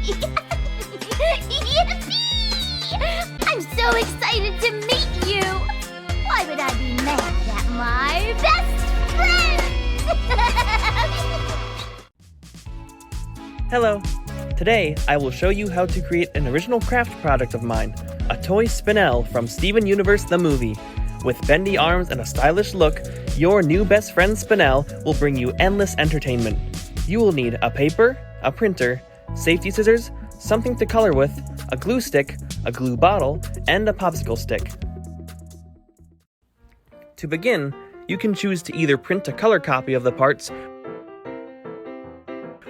Yippee! I'm so excited to meet you! Why would I be mad at my best friend? Hello! Today, I will show you how to create an original craft product of mine, a toy Spinel from Steven Universe the movie. With bendy arms and a stylish look, your new best friend Spinel will bring you endless entertainment. You will need a paper, a printer, safety scissors, something to color with, a glue stick, a glue bottle, and a popsicle stick. To begin, you can choose to either print a color copy of the parts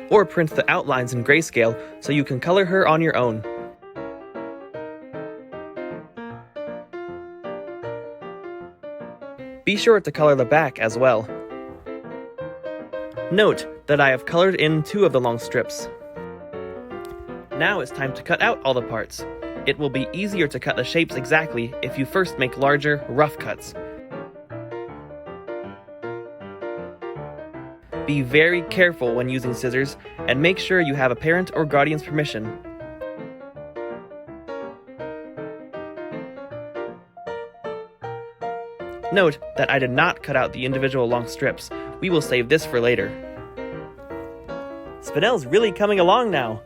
or print the outlines in grayscale so you can color her on your own. Be sure to color the back as well. Note that I have colored in 2 of the long strips. Now it's time to cut out all the parts. It will be easier to cut the shapes exactly if you first make larger, rough cuts. Be very careful when using scissors, and make sure you have a parent or guardian's permission. Note that I did not cut out the individual long strips. We will save this for later. Spinel's really coming along now.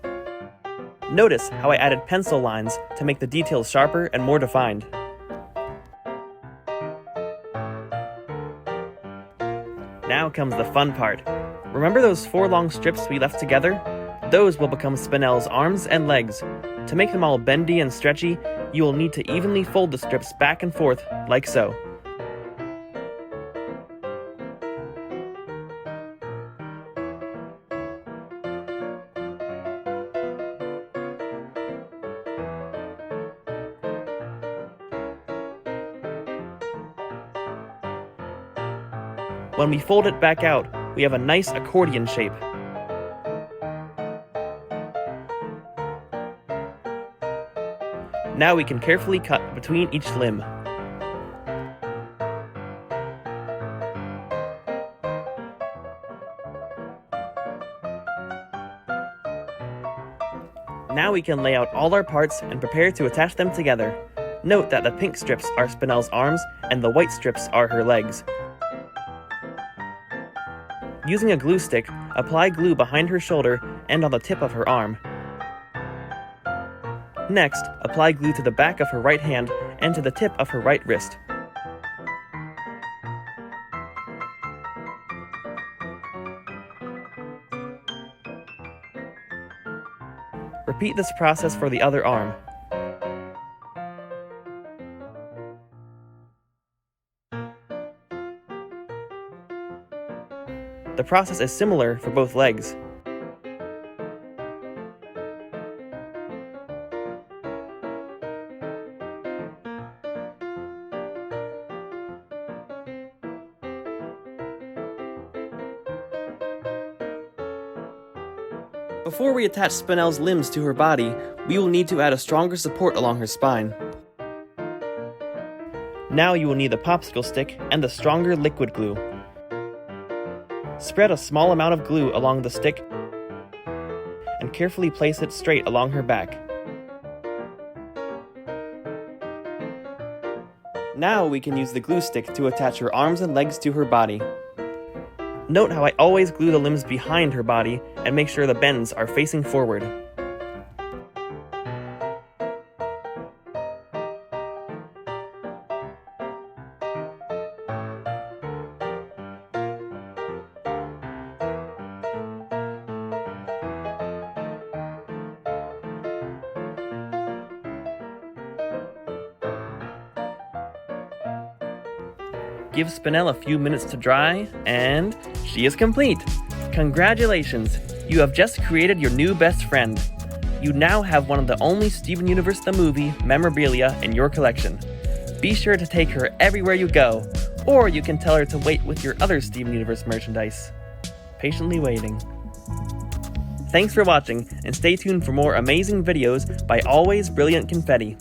Notice how I added pencil lines to make the details sharper and more defined. Now comes the fun part. Remember those 4 long strips we left together? Those will become Spinel's arms and legs. To make them all bendy and stretchy, you will need to evenly fold the strips back and forth, like so. When we fold it back out, we have a nice accordion shape. Now we can carefully cut between each limb. Now we can lay out all our parts and prepare to attach them together. Note that the pink strips are Spinel's arms and the white strips are her legs. Using a glue stick, apply glue behind her shoulder and on the tip of her arm. Next, apply glue to the back of her right hand and to the tip of her right wrist. Repeat this process for the other arm. The process is similar for both legs. Before we attach Spinel's limbs to her body, we will need to add a stronger support along her spine. Now you will need the popsicle stick and the stronger liquid glue. Spread a small amount of glue along the stick and carefully place it straight along her back. Now we can use the glue stick to attach her arms and legs to her body. Note how I always glue the limbs behind her body and make sure the bends are facing forward. Give Spinel a few minutes to dry, and she is complete! Congratulations! You have just created your new best friend. You now have one of the only Steven Universe the movie memorabilia in your collection. Be sure to take her everywhere you go, or you can tell her to wait with your other Steven Universe merchandise. Patiently waiting. Thanks for watching, and stay tuned for more amazing videos by Always Brilliant Confetti.